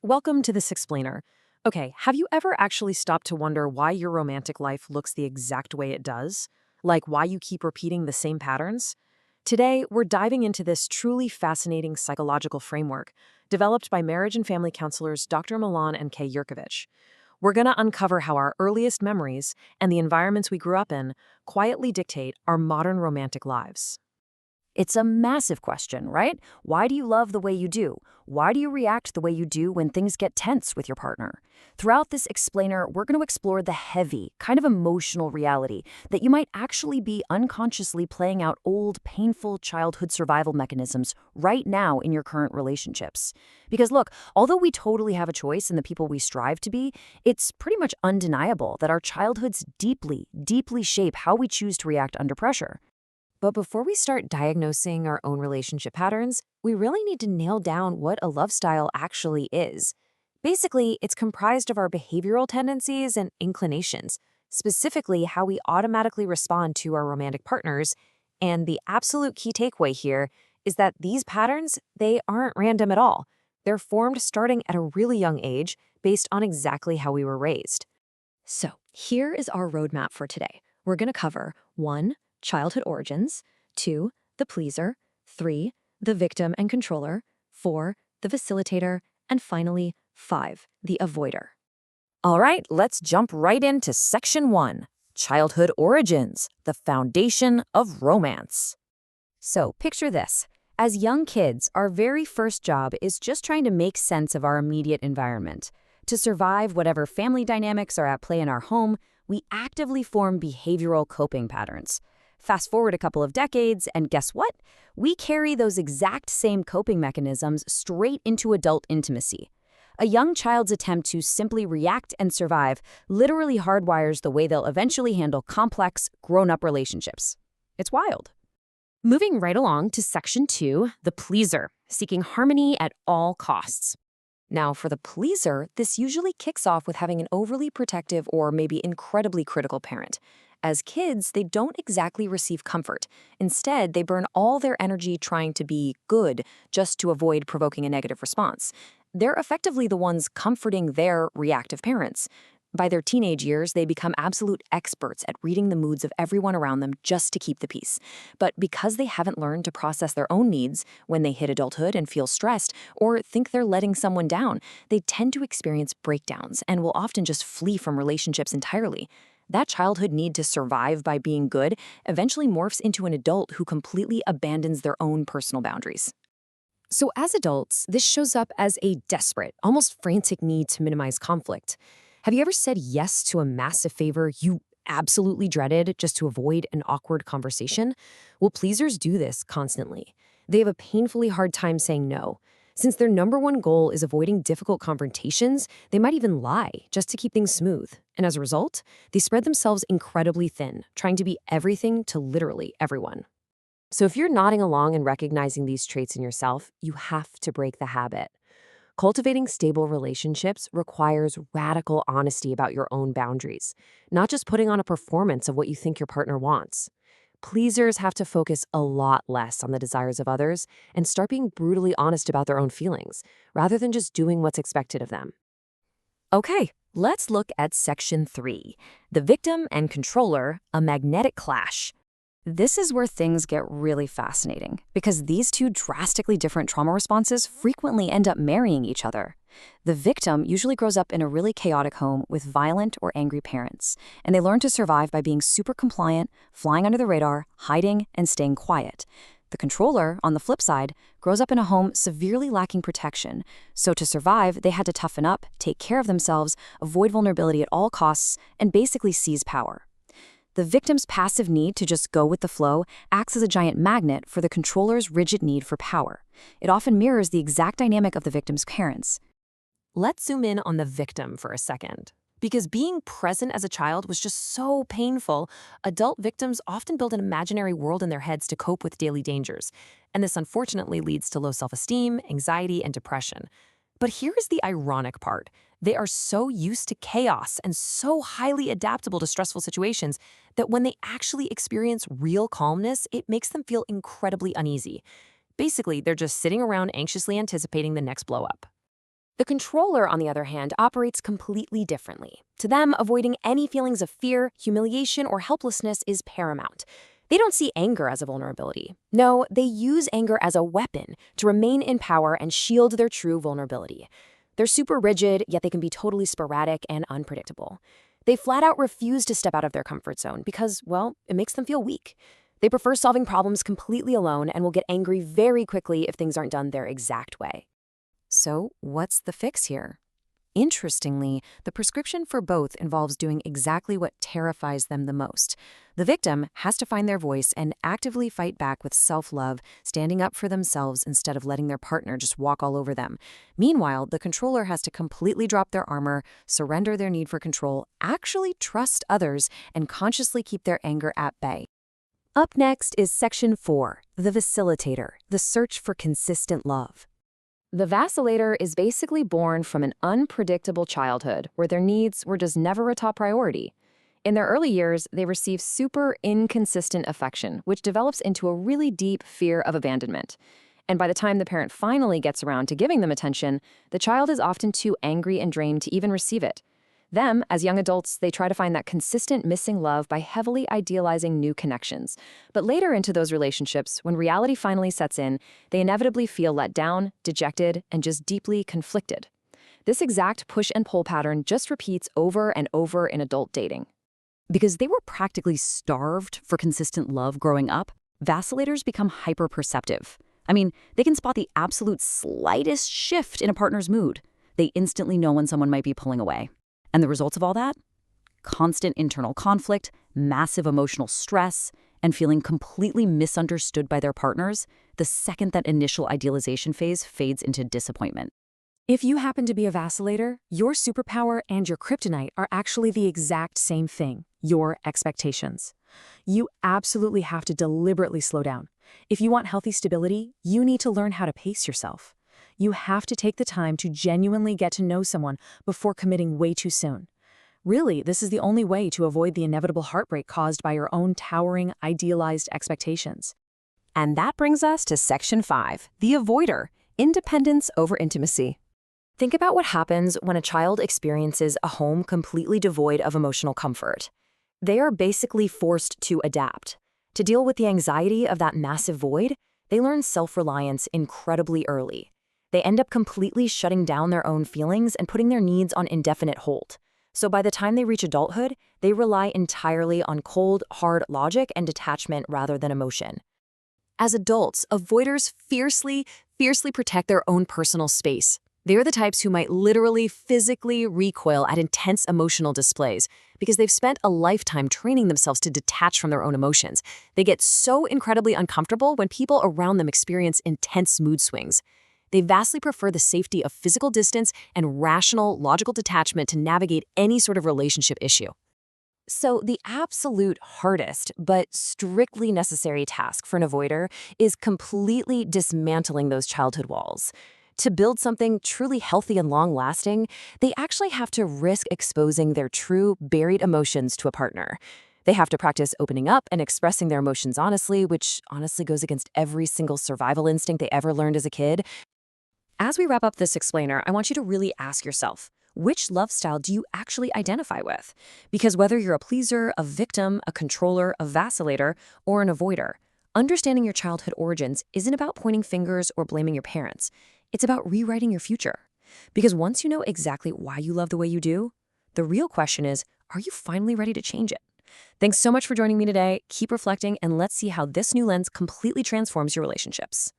Welcome to this explainer. Okay, have you ever actually stopped to wonder why your romantic life looks the exact way it does? Like why you keep repeating the same patterns? Today, we're diving into this truly fascinating psychological framework developed by marriage and family counselors Dr. Milan and K. Yerkovich. We're going to uncover how our earliest memories and the environments we grew up in quietly dictate our modern romantic lives. It's a massive question, right? Why do you love the way you do? Why do you react the way you do when things get tense with your partner? Throughout this explainer, we're going to explore the heavy, kind of emotional reality that you might actually be unconsciously playing out old, painful childhood survival mechanisms right now in your current relationships. Because look, although we totally have a choice in the people we strive to be, it's pretty much undeniable that our childhoods deeply, deeply shape how we choose to react under pressure. But before we start diagnosing our own relationship patterns, we really need to nail down what a love style actually is. Basically, it's comprised of our behavioral tendencies and inclinations, specifically how we automatically respond to our romantic partners. And the absolute key takeaway here is that these patterns, they aren't random at all. They're formed starting at a really young age based on exactly how we were raised. So, here is our roadmap for today. We're going to cover 1. Childhood origins, 2. The pleaser, 3. The victim and controller, 4. The facilitator, and finally, 5. The avoider. All right, let's jump right into Section 1, Childhood Origins, the foundation of romance. So picture this. As young kids, our very first job is just trying to make sense of our immediate environment. To survive whatever family dynamics are at play in our home, we actively form behavioral coping patterns. Fast forward a couple of decades, and guess what? We carry those exact same coping mechanisms straight into adult intimacy. A young child's attempt to simply react and survive literally hardwires the way they'll eventually handle complex, grown-up relationships. It's wild. Moving right along to Section 2, the pleaser, seeking harmony at all costs. Now, for the pleaser, this usually kicks off with having an overly protective or maybe incredibly critical parent. As kids, they don't exactly receive comfort. Instead, they burn all their energy trying to be good just to avoid provoking a negative response. They're effectively the ones comforting their reactive parents. By their teenage years, they become absolute experts at reading the moods of everyone around them just to keep the peace. But because they haven't learned to process their own needs when they hit adulthood and feel stressed or think they're letting someone down, they tend to experience breakdowns and will often just flee from relationships entirely. That childhood need to survive by being good eventually morphs into an adult who completely abandons their own personal boundaries. So as adults, this shows up as a desperate, almost frantic need to minimize conflict. Have you ever said yes to a massive favor you absolutely dreaded just to avoid an awkward conversation? Well, pleasers do this constantly. They have a painfully hard time saying no. Since their number one goal is avoiding difficult confrontations, they might even lie just to keep things smooth. And as a result, they spread themselves incredibly thin, trying to be everything to literally everyone. So if you're nodding along and recognizing these traits in yourself, you have to break the habit. Cultivating stable relationships requires radical honesty about your own boundaries, not just putting on a performance of what you think your partner wants. Pleasers have to focus a lot less on the desires of others and start being brutally honest about their own feelings, rather than just doing what's expected of them. Okay, let's look at Section 3, the victim and controller, a magnetic clash. This is where things get really fascinating, because these two drastically different trauma responses frequently end up marrying each other. The victim usually grows up in a really chaotic home with violent or angry parents, and they learn to survive by being super compliant, flying under the radar, hiding, and staying quiet. The controller, on the flip side, grows up in a home severely lacking protection, so to survive, they had to toughen up, take care of themselves, avoid vulnerability at all costs, and basically seize power. The victim's passive need to just go with the flow acts as a giant magnet for the controller's rigid need for power. It often mirrors the exact dynamic of the victim's parents. Let's zoom in on the victim for a second. Because being present as a child was just so painful, adult victims often build an imaginary world in their heads to cope with daily dangers. And this unfortunately leads to low self-esteem, anxiety, and depression. But here is the ironic part. They are so used to chaos and so highly adaptable to stressful situations that when they actually experience real calmness, it makes them feel incredibly uneasy. Basically, they're just sitting around anxiously anticipating the next blow-up. The controller, on the other hand, operates completely differently. To them, avoiding any feelings of fear, humiliation, or helplessness is paramount. They don't see anger as a vulnerability. No, they use anger as a weapon to remain in power and shield their true vulnerability. They're super rigid, yet they can be totally sporadic and unpredictable. They flat out refuse to step out of their comfort zone because, well, it makes them feel weak. They prefer solving problems completely alone and will get angry very quickly if things aren't done their exact way. So, what's the fix here? Interestingly, the prescription for both involves doing exactly what terrifies them the most. The victim has to find their voice and actively fight back with self-love, standing up for themselves instead of letting their partner just walk all over them. Meanwhile, the controller has to completely drop their armor, surrender their need for control, actually trust others, and consciously keep their anger at bay. Up next is Section 4, the facilitator, the search for consistent love. The vacillator is basically born from an unpredictable childhood where their needs were just never a top priority. In their early years, they receive super inconsistent affection, which develops into a really deep fear of abandonment. And by the time the parent finally gets around to giving them attention, the child is often too angry and drained to even receive it. Them, as young adults, they try to find that consistent missing love by heavily idealizing new connections. But later into those relationships, when reality finally sets in, they inevitably feel let down, dejected, and just deeply conflicted. This exact push and pull pattern just repeats over and over in adult dating. Because they were practically starved for consistent love growing up, vacillators become hyper-perceptive. I mean, they can spot the absolute slightest shift in a partner's mood. They instantly know when someone might be pulling away. And the results of all that? Constant internal conflict, massive emotional stress, and feeling completely misunderstood by their partners the second that initial idealization phase fades into disappointment. If you happen to be a vacillator, your superpower and your kryptonite are actually the exact same thing, your expectations. You absolutely have to deliberately slow down. If you want healthy stability, you need to learn how to pace yourself. You have to take the time to genuinely get to know someone before committing way too soon. Really, this is the only way to avoid the inevitable heartbreak caused by your own towering, idealized expectations. And that brings us to Section 5, the avoider, independence over intimacy. Think about what happens when a child experiences a home completely devoid of emotional comfort. They are basically forced to adapt. To deal with the anxiety of that massive void, they learn self-reliance incredibly early. They end up completely shutting down their own feelings and putting their needs on indefinite hold. So by the time they reach adulthood, they rely entirely on cold, hard logic and detachment rather than emotion. As adults, avoiders fiercely protect their own personal space. They're the types who might literally physically recoil at intense emotional displays because they've spent a lifetime training themselves to detach from their own emotions. They get so incredibly uncomfortable when people around them experience intense mood swings. They vastly prefer the safety of physical distance and rational, logical detachment to navigate any sort of relationship issue. So the absolute hardest but strictly necessary task for an avoider is completely dismantling those childhood walls. To build something truly healthy and long-lasting, they actually have to risk exposing their true, buried emotions to a partner. They have to practice opening up and expressing their emotions honestly, which honestly goes against every single survival instinct they ever learned as a kid. As we wrap up this explainer, I want you to really ask yourself, which love style do you actually identify with? Because whether you're a pleaser, a victim, a controller, a vacillator, or an avoider, understanding your childhood origins isn't about pointing fingers or blaming your parents. It's about rewriting your future. Because once you know exactly why you love the way you do, the real question is, are you finally ready to change it? Thanks so much for joining me today. Keep reflecting, and let's see how this new lens completely transforms your relationships.